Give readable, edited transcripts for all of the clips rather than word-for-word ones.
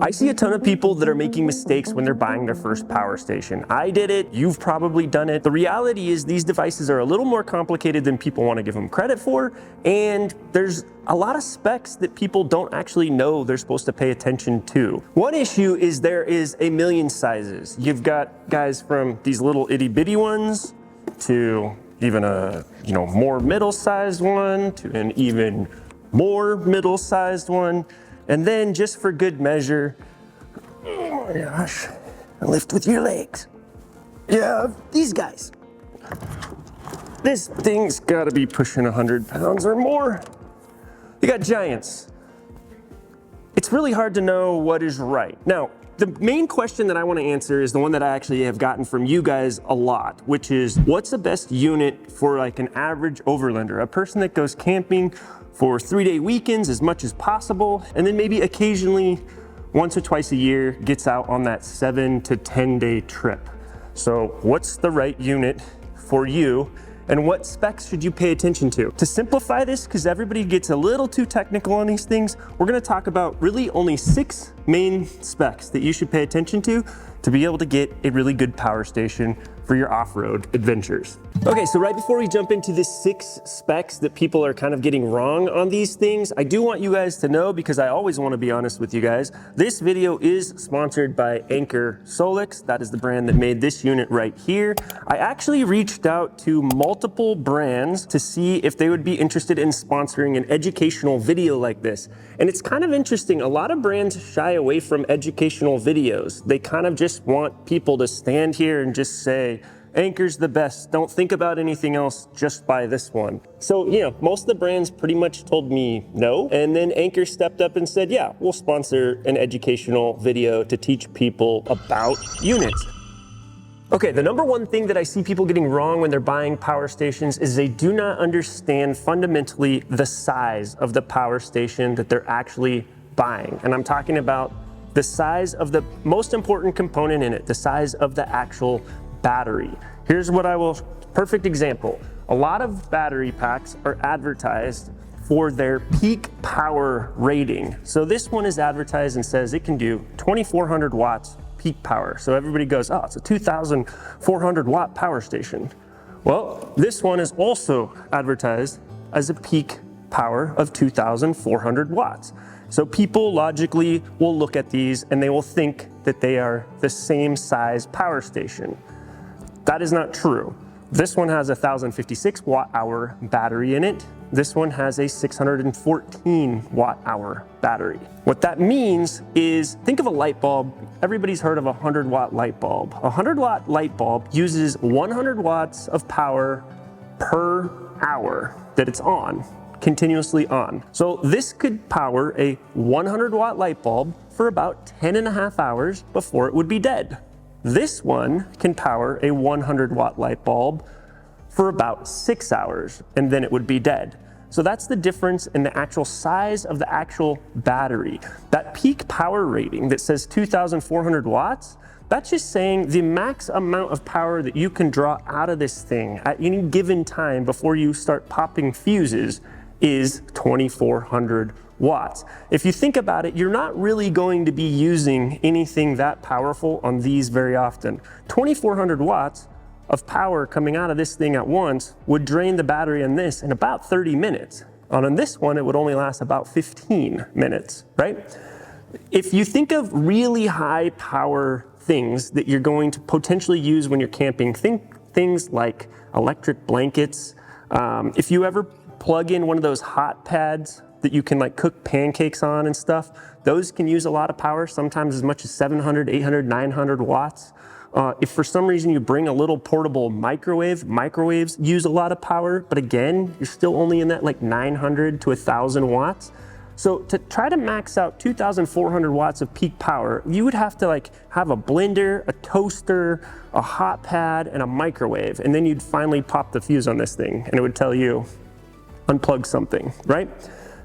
I see a ton of people that are making mistakes when they're buying their first power station. I did it, you've probably done it. The reality is these devices are a little more complicated than people want to give them credit for, and there's a lot of specs that people don't actually know they're supposed to pay attention to. One issue is there is a million sizes. You've got guys from these little itty bitty ones to even a more middle-sized one to an even more middle-sized one. And then just for good measure, oh my gosh, lift with your legs. Yeah, these guys. This thing's gotta be pushing 100 pounds or more. You got giants. It's really hard to know what is right. Now, the main question that I want to answer is the one that I actually have gotten from you guys a lot, which is what's the best unit for like an average overlander, a person that goes camping for 3-day weekends as much as possible, and then maybe occasionally once or twice a year gets out on that 7 to 10-day trip. So what's the right unit for you? And what specs should you pay attention to? To simplify this, because everybody gets a little too technical on these things, we're gonna talk about really only 6 main specs that you should pay attention to be able to get a really good power station for your off-road adventures. Okay, so right before we jump into the 6 specs that people are kind of getting wrong on these things, I do want you guys to know, because I always want to be honest with you guys, this video is sponsored by Anker SOLIX. That is the brand that made this unit right here. I actually reached out to multiple brands to see if they would be interested in sponsoring an educational video like this. And it's kind of interesting, a lot of brands shy away from educational videos. They kind of just want people to stand here and just say, Anker's the best, don't think about anything else, just buy this one. So, most of the brands pretty much told me no, and then Anker stepped up and said, yeah, we'll sponsor an educational video to teach people about units. Okay, the number one thing that I see people getting wrong when they're buying power stations is they do not understand fundamentally the size of the power station that they're actually buying. And I'm talking about the size of the most important component in it, the size of the actual battery. Here's what perfect example. A lot of battery packs are advertised for their peak power rating. So this one is advertised and says it can do 2,400 watts peak power. So everybody goes, oh, it's a 2,400 watt power station. Well, this one is also advertised as a peak power of 2,400 watts. So people logically will look at these and they will think that they are the same size power station. That is not true. This one has a 1,056 watt hour battery in it. This one has a 614 watt hour battery. What that means is, think of a light bulb. Everybody's heard of a 100 watt light bulb. A 100 watt light bulb uses 100 watts of power per hour that it's on, continuously on. So this could power a 100 watt light bulb for about 10.5 hours before it would be dead. This one can power a 100 watt light bulb for about 6 hours, and then it would be dead. So that's the difference in the actual size of the actual battery. That peak power rating that says 2,400 watts, that's just saying the max amount of power that you can draw out of this thing at any given time before you start popping fuses is 2,400 watts. If you think about it, you're not really going to be using anything that powerful on these very often. 2,400 watts of power coming out of this thing at once would drain the battery in this in about 30 minutes. On this one, it would only last about 15 minutes, right? If you think of really high power things that you're going to potentially use when you're camping, think things like electric blankets. If you ever plug in one of those hot pads that you can like cook pancakes on and stuff, those can use a lot of power, sometimes as much as 700, 800, 900 watts. If for some reason you bring a little portable microwave, microwaves use a lot of power, but again, you're still only in that like 900 to 1,000 watts. So to try to max out 2,400 watts of peak power, you would have to like have a blender, a toaster, a hot pad, and a microwave, and then you'd finally pop the fuse on this thing, and it would tell you, unplug something, right?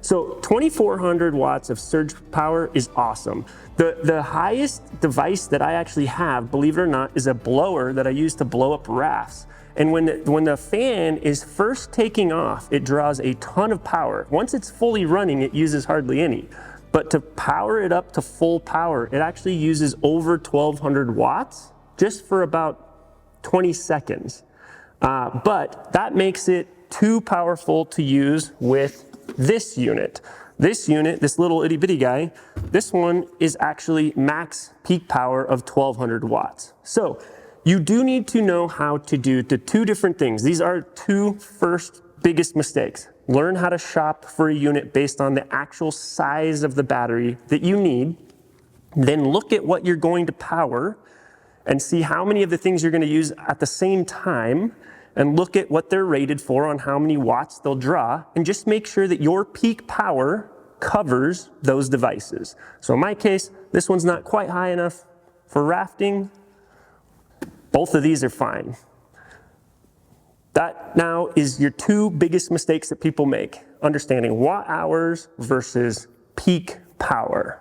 So 2,400 watts of surge power is awesome. The highest device that I actually have, believe it or not, is a blower that I use to blow up rafts. And when the fan is first taking off, it draws a ton of power. Once it's fully running, it uses hardly any. But to power it up to full power, it actually uses over 1200 watts just for about 20 seconds. But that makes it too powerful to use with this unit. This unit, this little itty bitty guy, this one is actually max peak power of 1200 watts. So you do need to know how to do the two different things. These are two first biggest mistakes. Learn how to shop for a unit based on the actual size of the battery that you need. Then look at what you're going to power and see how many of the things you're going to use at the same time, and look at what they're rated for on how many watts they'll draw, and just make sure that your peak power covers those devices. So in my case, this one's not quite high enough for rafting. Both of these are fine. That now is your two biggest mistakes that people make: understanding watt hours versus peak power.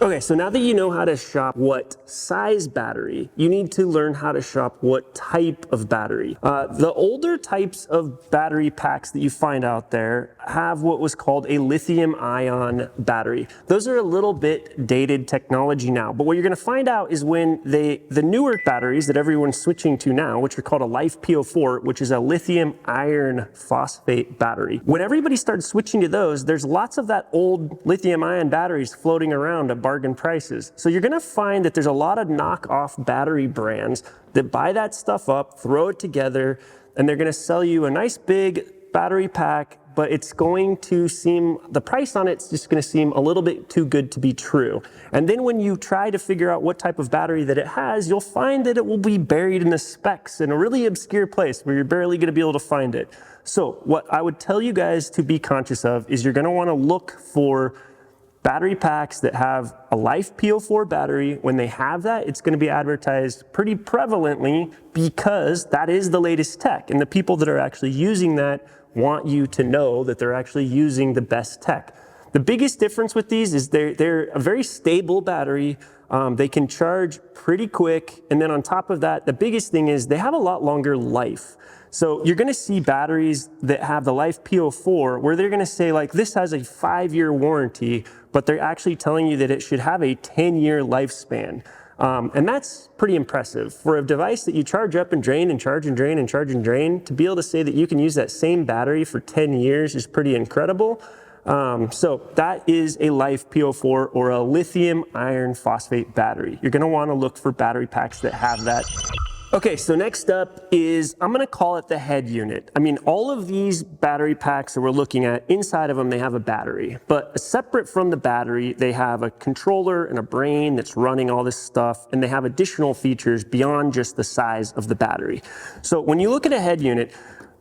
Okay, so now that you know how to shop what size battery, you need to learn how to shop what type of battery. The older types of battery packs that you find out there have what was called a lithium-ion battery. Those are a little bit dated technology now, but what you're gonna find out is when the newer batteries that everyone's switching to now, which are called a LiFePO4, which is a lithium iron phosphate battery. When everybody started switching to those, there's lots of that old lithium-ion batteries floating around at bargain prices. So you're gonna find that there's a lot of knockoff battery brands that buy that stuff up, throw it together, and they're gonna sell you a nice big battery pack, but it's going to seem, the price on it's just gonna seem a little bit too good to be true. And then when you try to figure out what type of battery that it has, you'll find that it will be buried in the specs in a really obscure place where you're barely gonna be able to find it. So what I would tell you guys to be conscious of is you're gonna wanna look for battery packs that have a LiFePO4 battery. When they have that, it's going to be advertised pretty prevalently because that is the latest tech. And the people that are actually using that want you to know that they're actually using the best tech. The biggest difference with these is they're a very stable battery. They can charge pretty quick. And then on top of that, the biggest thing is they have a lot longer life. So you're gonna see batteries that have the LiFePO4 where they're gonna say like, this has a 5-year warranty, but they're actually telling you that it should have a 10-year lifespan. And that's pretty impressive. For a device that you charge up and drain and charge and drain and charge and drain, to be able to say that you can use that same battery for 10 years is pretty incredible. So that is a LiFePO4 or a lithium iron phosphate battery. You're gonna wanna look for battery packs that have that. Okay, so next up is, I'm gonna call it the head unit. I mean, all of these battery packs that we're looking at, inside of them, they have a battery. But separate from the battery, they have a controller and a brain that's running all this stuff, and they have additional features beyond just the size of the battery. So when you look at a head unit,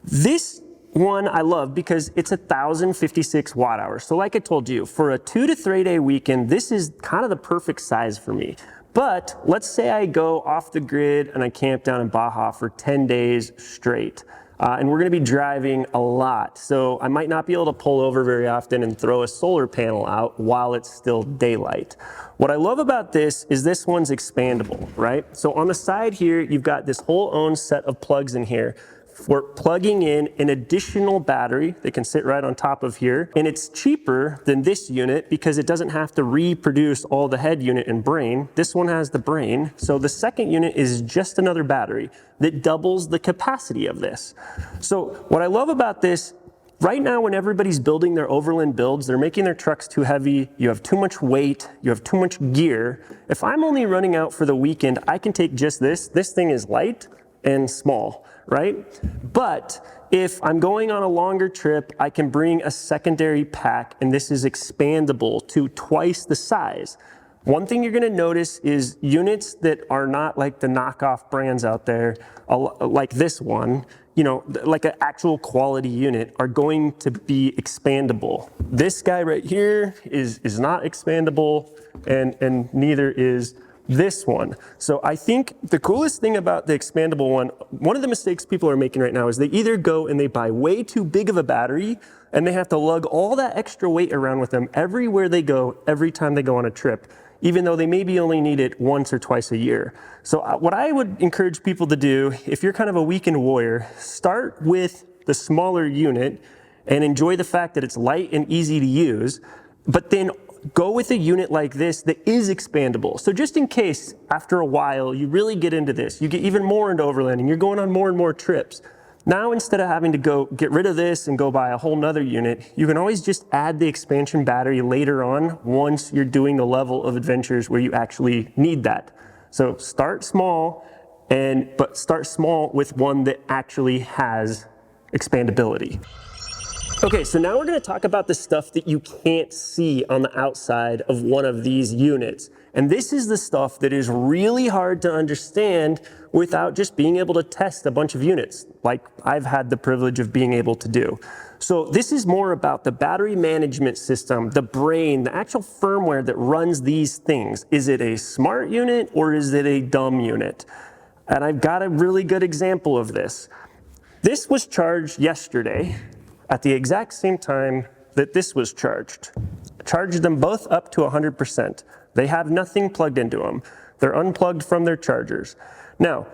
this one I love because it's 1056 watt hours. So like I told you, for a 2 to 3 day weekend, this is kind of the perfect size for me. But let's say I go off the grid and I camp down in Baja for 10 days straight. And we're gonna be driving a lot. So I might not be able to pull over very often and throw a solar panel out while it's still daylight. What I love about this is this one's expandable, right? So on the side here, you've got this whole own set of plugs in here. We're plugging in an additional battery that can sit right on top of here. And it's cheaper than this unit because it doesn't have to reproduce all the head unit and brain. This one has the brain. So the second unit is just another battery that doubles the capacity of this. So what I love about this, right now when everybody's building their overland builds, they're making their trucks too heavy, you have too much weight, you have too much gear. If I'm only running out for the weekend, I can take just this. This thing is light and small, right? But if I'm going on a longer trip, I can bring a secondary pack, and this is expandable to twice the size. One thing you're gonna notice is units that are not like the knockoff brands out there, like this one, you know, like an actual quality unit, are going to be expandable. This guy right here is not expandable, and neither is this one. So I think the coolest thing about the expandable one of the mistakes people are making right now is they either go and they buy way too big of a battery and they have to lug all that extra weight around with them everywhere they go, every time they go on a trip, even though they maybe only need it once or twice a year. So what I would encourage people to do, if you're kind of a weekend warrior, start with the smaller unit and enjoy the fact that it's light and easy to use. but then go with a unit like this that is expandable. So just in case, after a while, you really get into this, you get even more into overlanding, you're going on more and more trips. Now, instead of having to go get rid of this and go buy a whole nother unit, you can always just add the expansion battery later on once you're doing the level of adventures where you actually need that. So start small, but start small with one that actually has expandability. Okay, so now we're gonna talk about the stuff that you can't see on the outside of one of these units. And this is the stuff that is really hard to understand without just being able to test a bunch of units, like I've had the privilege of being able to do. So this is more about the battery management system, the brain, the actual firmware that runs these things. Is it a smart unit or is it a dumb unit? And I've got a really good example of this. This was charged yesterday at the exact same time that this was charged. Charged them both up to 100%. They have nothing plugged into them. They're unplugged from their chargers. Now,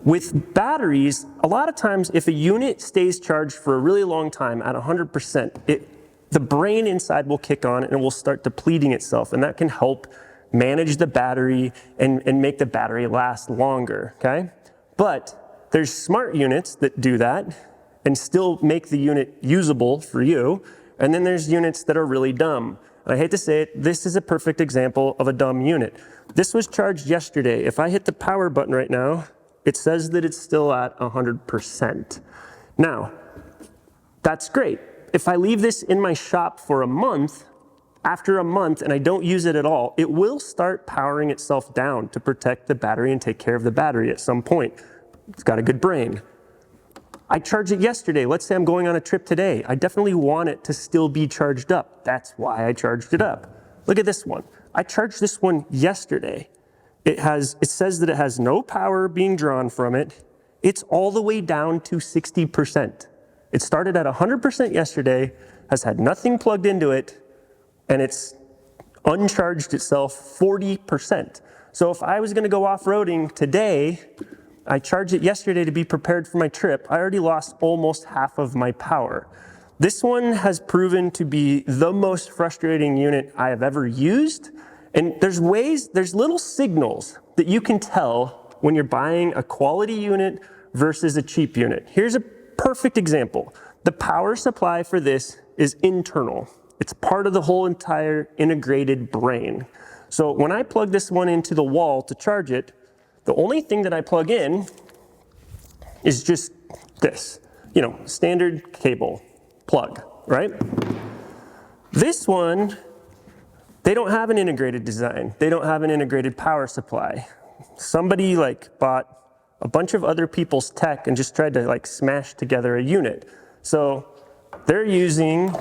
with batteries, a lot of times if a unit stays charged for a really long time at 100%, the brain inside will kick on and it will start depleting itself, and that can help manage the battery and make the battery last longer, okay? But there's smart units that do that and still make the unit usable for you. And then there's units that are really dumb. And I hate to say it, this is a perfect example of a dumb unit. This was charged yesterday. If I hit the power button right now, it says that it's still at 100%. Now, that's great. If I leave this in my shop for a month, after a month and I don't use it at all, it will start powering itself down to protect the battery and take care of the battery at some point. It's got a good brain. I charged it yesterday. Let's say I'm going on a trip today. I definitely want it to still be charged up. That's why I charged it up. Look at this one. I charged this one yesterday. It says that it has no power being drawn from it. It's all the way down to 60%. It started at 100% yesterday, has had nothing plugged into it, and it's uncharged itself 40%. So if I was gonna go off-roading today, I charged it yesterday to be prepared for my trip. I already lost almost half of my power. This one has proven to be the most frustrating unit I have ever used. And there's little signals that you can tell when you're buying a quality unit versus a cheap unit. Here's a perfect example. The power supply for this is internal. It's part of the whole entire integrated brain. So when I plug this one into the wall to charge it, the only thing that I plug in is just this, standard cable plug, right? This one, they don't have an integrated design. They don't have an integrated power supply. Somebody bought a bunch of other people's tech and just tried to smash together a unit. So they're using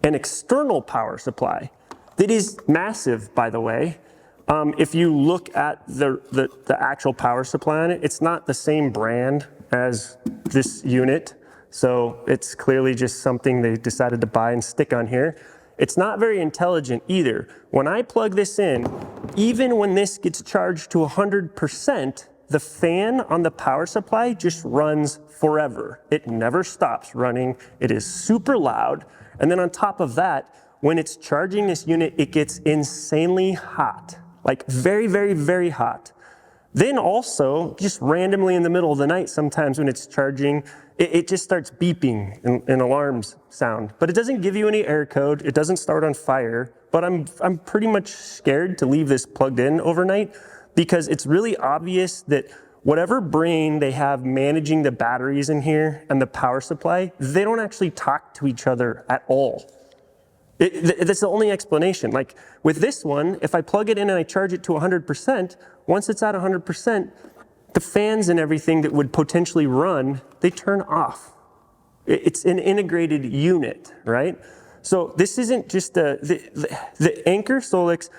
an external power supply that is massive, by the way. If you look at the actual power supply on it, it's not the same brand as this unit. So it's clearly just something they decided to buy and stick on here. It's not very intelligent either. When I plug this in, even when this gets charged to 100%, the fan on the power supply just runs forever. It never stops running. It is super loud. And then on top of that, when it's charging this unit, it gets insanely hot. Very, very, very hot. Then also, just randomly in the middle of the night, sometimes when it's charging, it just starts beeping and alarms sound. But it doesn't give you any error code. It doesn't start on fire. But I'm pretty much scared to leave this plugged in overnight because it's really obvious that whatever brain they have managing the batteries in here and the power supply, they don't actually talk to each other at all. That's the only explanation. With this one, if I plug it in and I charge it to 100%, once it's at 100%, the fans and everything that would potentially run, they turn off. It's an integrated unit, right? So this isn't just the Anker SOLIX,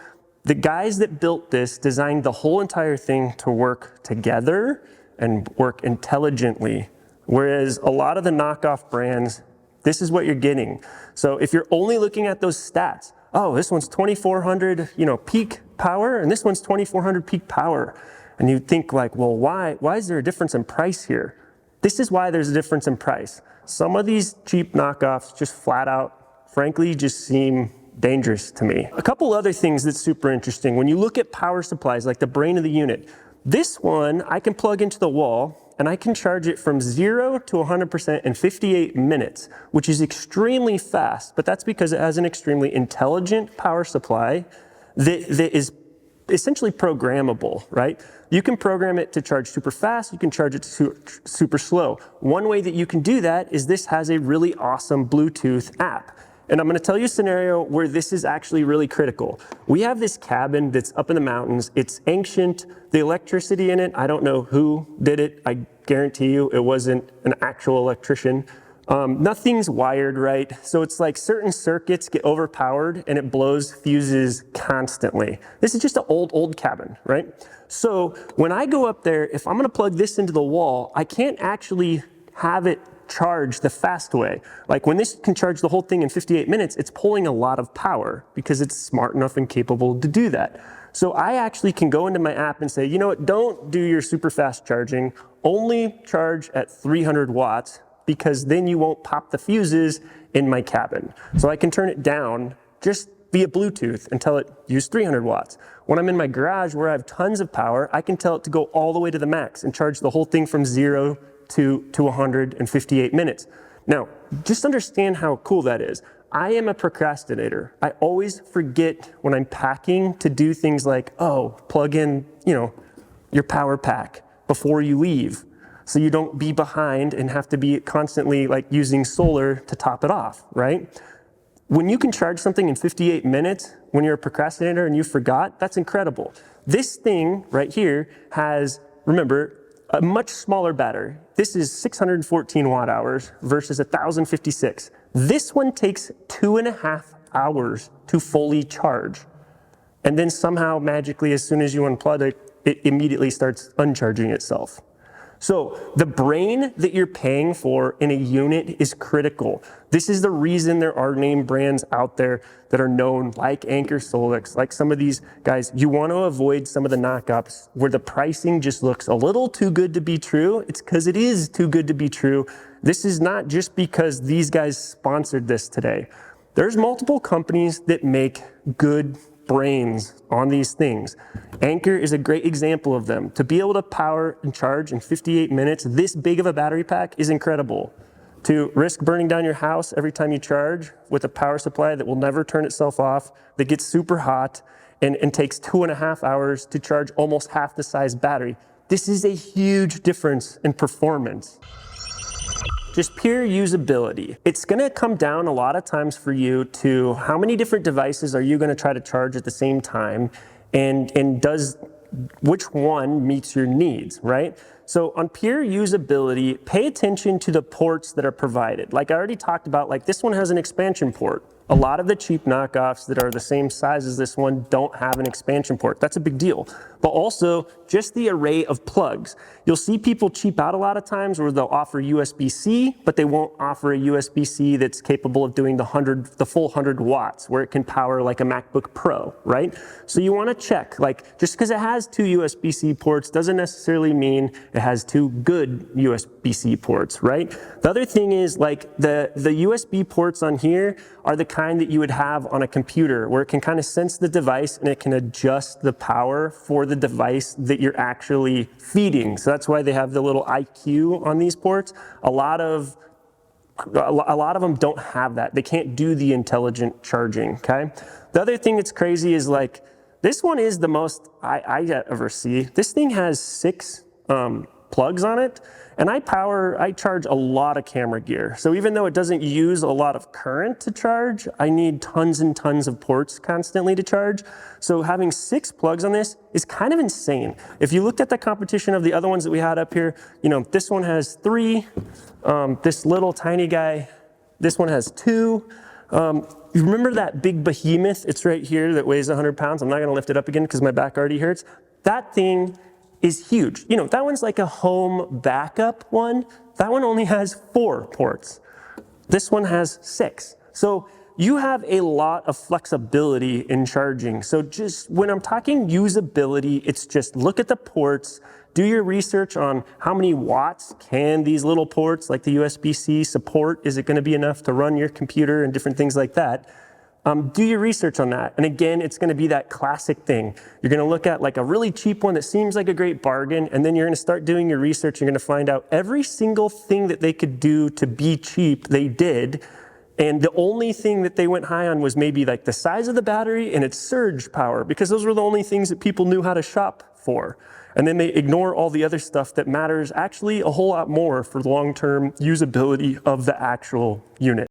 the guys that built this designed the whole entire thing to work together and work intelligently. Whereas a lot of the knockoff brands, this is what you're getting. So if you're only looking at those stats, oh, this one's 2400, peak power, and this one's 2400 peak power. And you think well, why is there a difference in price here? This is why there's a difference in price. Some of these cheap knockoffs just flat out frankly just seem dangerous to me. A couple other things that's super interesting. When you look at power supplies, like the brain of the unit, this one I can plug into the wall and I can charge it from 0 to 100% in 58 minutes, which is extremely fast, but that's because it has an extremely intelligent power supply that is essentially programmable, right? You can program it to charge super fast, you can charge it super slow. One way that you can do that is this has a really awesome Bluetooth app. And I'm gonna tell you a scenario where this is actually really critical. We have this cabin that's up in the mountains. It's ancient. The electricity in it, I don't know who did it. I guarantee you it wasn't an actual electrician. Nothing's wired right. So it's like certain circuits get overpowered and it blows fuses constantly. This is just an old cabin, right? So when I go up there, if I'm gonna plug this into the wall, I can't actually have it charge the fast way. Like when this can charge the whole thing in 58 minutes, it's pulling a lot of power because it's smart enough and capable to do that. So I actually can go into my app and say, you know what, don't do your super fast charging, only charge at 300 watts because then you won't pop the fuses in my cabin. So I can turn it down just via Bluetooth and tell it use 300 watts. When I'm in my garage where I have tons of power, I can tell it to go all the way to the max and charge the whole thing from 0 to 158 minutes. Now, just understand how cool that is. I am a procrastinator. I always forget when I'm packing to do things like, oh, plug in, your power pack before you leave, so you don't be behind and have to be constantly like using solar to top it off, right? When you can charge something in 58 minutes when you're a procrastinator and you forgot, that's incredible. This thing right here has, remember, a much smaller battery. This is 614 watt hours versus 1056. This one takes 2.5 hours to fully charge. And then somehow magically, as soon as you unplug it, it immediately starts uncharging itself. So the brain that you're paying for in a unit is critical. This is the reason there are name brands out there that are known, like Anker SOLIX, like some of these guys. You want to avoid some of the knockups where the pricing just looks a little too good to be true. It's because it is too good to be true. This is not just because these guys sponsored this today. There's multiple companies that make good brains on these things. Anker is a great example of them. To be able to power and charge in 58 minutes, this big of a battery pack is incredible. To risk burning down your house every time you charge with a power supply that will never turn itself off, that gets super hot and takes 2.5 hours to charge almost half the size battery. This is a huge difference in performance. Just pure usability. It's gonna come down a lot of times for you to how many different devices are you gonna try to charge at the same time, and does which one meets your needs, right? So on pure usability, pay attention to the ports that are provided. Like I already talked about, like this one has an expansion port. A lot of the cheap knockoffs that are the same size as this one don't have an expansion port. That's a big deal. But also just the array of plugs. You'll see people cheap out a lot of times where they'll offer USB-C, but they won't offer a USB-C that's capable of doing the full 100 watts, where it can power like a MacBook Pro, right? So you wanna check, like just because it has 2 USB-C ports doesn't necessarily mean it has 2 good USB-C ports, right? The other thing is like the USB ports on here are the kind that you would have on a computer where it can kind of sense the device and it can adjust the power for the device that you're actually feeding. So that's why they have the little IQ on these ports. A lot of them don't have that. They can't do the intelligent charging, okay? The other thing that's crazy is like, this one is the most I ever see. This thing has 6 plugs on it, and I charge a lot of camera gear. So even though it doesn't use a lot of current to charge, I need tons and tons of ports constantly to charge. So having 6 plugs on this is kind of insane. If you looked at the competition of the other ones that we had up here, this one has 3, this little tiny guy, this one has 2. You remember that big behemoth? It's right here that weighs 100 pounds. I'm not gonna lift it up again because my back already hurts. That thing is huge. That one's like a home backup one. That one only has 4 ports. This one has 6. So you have a lot of flexibility in charging. So just when I'm talking usability, it's just look at the ports, do your research on how many watts can these little ports like the USB-C support. Is it going to be enough to run your computer and different things like that? Do your research on that. And again, it's going to be that classic thing. You're going to look at like a really cheap one that seems like a great bargain, and then you're going to start doing your research. You're going to find out every single thing that they could do to be cheap, they did. And the only thing that they went high on was maybe like the size of the battery and its surge power, because those were the only things that people knew how to shop for. And then they ignore all the other stuff that matters actually a whole lot more for the long-term usability of the actual unit.